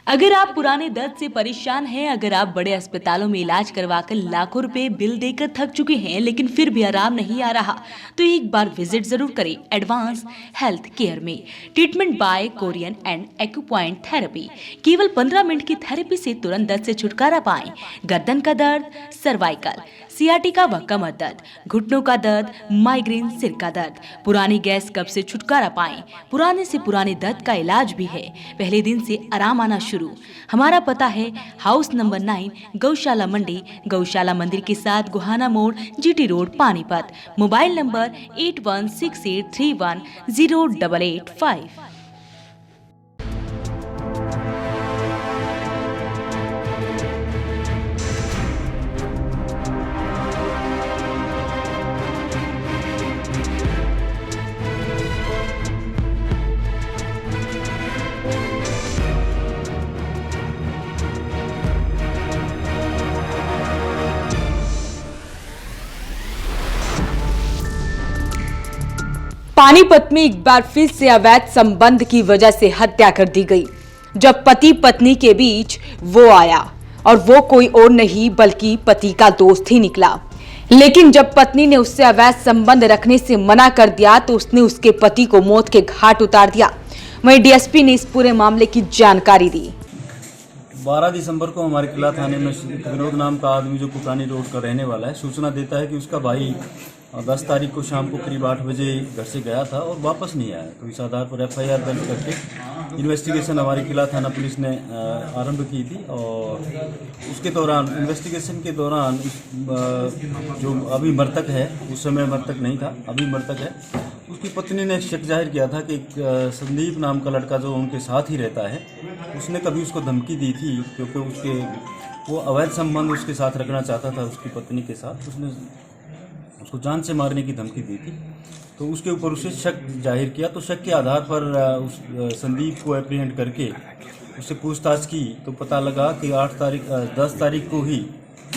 अगर आप पुराने दर्द से परेशान हैं, अगर आप बड़े अस्पतालों में इलाज करवाकर लाखों रुपए बिल देकर थक चुके हैं लेकिन फिर भी आराम नहीं आ रहा, तो एक बार विजिट जरूर करें एडवांस हेल्थ केयर में। Treatment bye Korean and acupoint therapy. केवल 15 मिनट की थेरेपी से तुरंत दर्द से छुटकारा पाएं। गर्दन का दर्द, सर्वाइकल, सियाटिका व कमर दर्द, घुटनों का दर्द, माइग्रेन, सिर का दर्द, पुरानी गैस कब्ज से छुटकारा पाएं। पुराने से पुराने दर्द का इलाज भी है, पहले दिन से आराम आना शुरू। हमारा पता है हाउस नंबर 9, गौशाला मंडी, गौशाला मंदिर के साथ गुहाना मोड़, GT road, Panipat. Mobile number 8168310885। Panipat में एक बार फिर से अवैध संबंध की वजह से हत्या कर दी गई। जब पति पत्नी के बीच वो आया और वो कोई और नहीं बल्कि पति का दोस्त ही निकला। लेकिन जब पत्नी ने उससे अवैध संबंध रखने से मना कर दिया तो उसने उसके पति को मौत के घाट उतार दिया। वहीं डीएसपी ने इस पूरे मामले की जानकारी दी। 12 दिसंबर को हमारे किला थाने में विनोद नाम का आदमी जो पुरानी रोड का रहने वाला है सूचना देता है कि उसका भाई 10 तारीख को शाम को करीब 8 बजे घर से गया था और वापस नहीं आया। तो इस आधार पर एफआईआर दर्ज करके इन्वेस्टिगेशन हमारी किला थाना पुलिस ने आरंभ की थी। और उसके दौरान इन्वेस्टिगेशन के दौरान जो अभी मृतक है, उस समय मृतक नहीं था, अभी मृतक है, उसकी पत्नी ने शक जाहिर किया था कि संदीप नाम का लड़का जो उनके साथ ही रहता है, उसने कभी उसको धमकी दी थी क्योंकि वो अवैध संबंध उसके साथ रखना चाहता था उसकी पत्नी के साथ। उसने उसको जान से मारने की धमकी दी थी, तो उसके ऊपर उसे शक जाहिर किया। तो शक के आधार पर उस संदीप को एप्रीहेंड करके उससे पूछताछ की तो पता लगा कि 10 तारीख को ही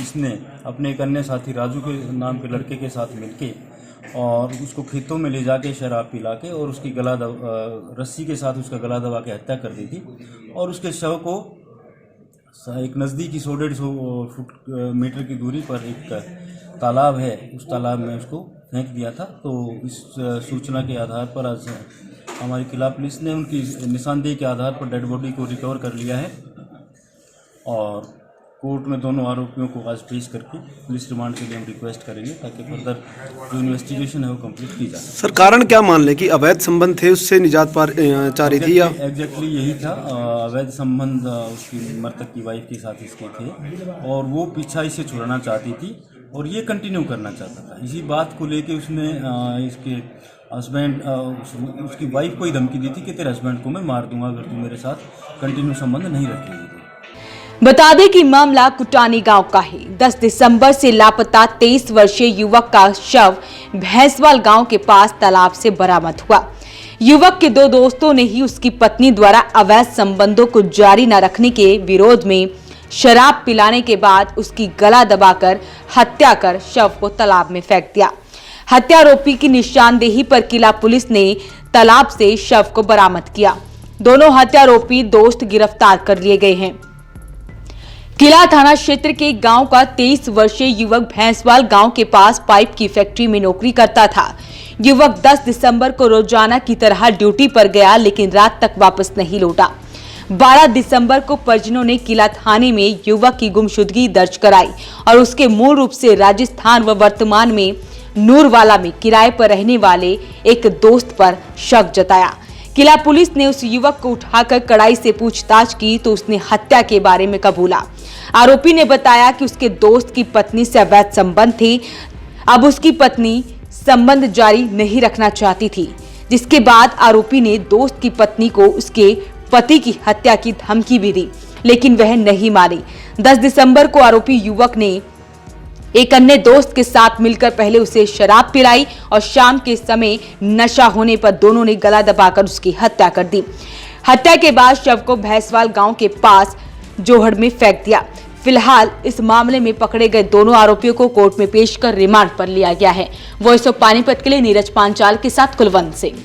इसने अपने एक अन्य साथी राजू के नाम के लड़के के साथ मिलके और उसको खेतों में ले जाके शराब पिला के और उसकी रस्सी के साथ उसका गला दबा के हत्या कर दी थी। और उसके शव को एक नज़दीकी 100-150 फुट मीटर की दूरी पर एक तालाब है, उस तालाब में उसको फेंक दिया था। तो इस सूचना के आधार पर आज हमारी किला पुलिस ने उनकी निशानदेही के आधार पर डेड बॉडी को रिकवर कर लिया है और कोर्ट में दोनों आरोपियों को आज पेश करके पुलिस रिमांड के लिए हम रिक्वेस्ट करेंगे ताकि फर्दर जो इन्वेस्टिगेशन है वो कंप्लीट की जाए। सर, कारण क्या मान ले कि अवैध संबंध थे, उससे निजात चाह रही थी या? एग्जैक्टली यही था, अवैध संबंध उसकी मृतक की वाइफ के साथ इसके थे और वो पीछा इसे छुड़ाना चाहती थी और ये कंटिन्यू करना चाहता था। इसी बात को लेके उसने इसके हस्बैंड उसकी वाइफ को ही धमकी दी थी कि तेरे हस्बैंड को मैं मार दूंगा अगर तू मेरे साथ कंटिन्यू संबंध नहीं रखेगी। बता दें कि मामला कुटानी गांव का है। 10 दिसंबर से लापता 23 वर्षीय युवक का शव भैंसवाल गांव के पास तालाब से बरामद हुआ। युवक के 2 दोस्तों ने ही उसकी पत्नी द्वारा अवैध संबंधों को जारी न रखने के विरोध में शराब पिलाने के बाद उसकी गला दबाकर हत्या कर शव को तालाब में फेंक दिया। हत्यारोपी की निशानदेही पर किला पुलिस ने तालाब से शव को बरामद किया। दोनों हत्यारोपी दोस्त गिरफ्तार कर लिए गए हैं। किला थाना क्षेत्र के गांव का 23 वर्षीय युवक भैंसवाल गांव के पास पाइप की फैक्ट्री में नौकरी करता था। युवक 10 दिसंबर को रोजाना की तरह ड्यूटी पर गया लेकिन रात तक वापस नहीं लौटा। 12 दिसंबर को परिजनों ने किला थाने में युवक की गुमशुदगी दर्ज कराई और उसके मूल रूप से राजस्थान व वर्तमान में नूरवाला में किराए पर रहने वाले एक दोस्त पर शक जताया। किला पुलिस ने उस युवक को उठाकर कड़ाई से पूछताछ की तो उसने हत्या के बारे में कबूला। आरोपी ने बताया कि उसके दोस्त की पत्नी से अवैध संबंध थे। अब उसकी पत्नी संबंध जारी नहीं रखना चाहती थी, जिसके बाद आरोपी ने दोस्त की पत्नी को उसके पति की हत्या की धमकी भी दी लेकिन वह नहीं मानी। 10 दिसंबर को आरोपी युवक ने एक अन्य दोस्त के साथ मिलकर पहले उसे शराब पिलाई और शाम के समय नशा होने पर दोनों ने गला दबाकर उसकी हत्या कर दी। हत्या के बाद शव को भैंसवाल गांव के पास जोहड़ में फेंक दिया। फिलहाल इस मामले में पकड़े गए दोनों आरोपियों को कोर्ट में पेश कर रिमांड पर लिया गया है। वॉइस ऑफ पानीपत के लिए नीरज पांचाल के साथ कुलवंत सिंह।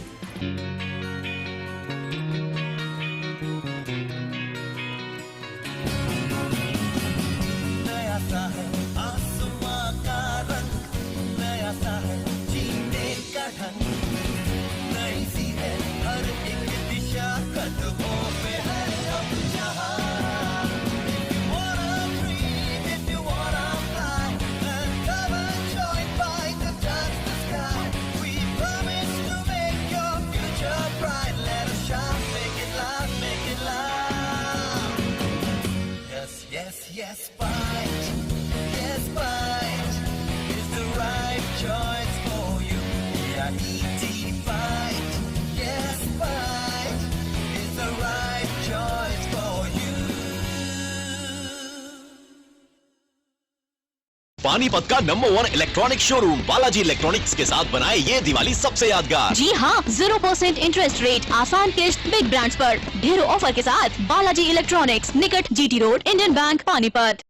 पानीपत का number 1 electronic showroom Balaji electronics के साथ बनाए ये दिवाली सबसे यादगार। जी हाँ, 0% इंटरेस्ट रेट, आसान किश्त, बिग ब्रांड्स पर ढेरों ऑफर के साथ बालाजी इलेक्ट्रॉनिक्स, निकट GT road, Indian bank, Panipat.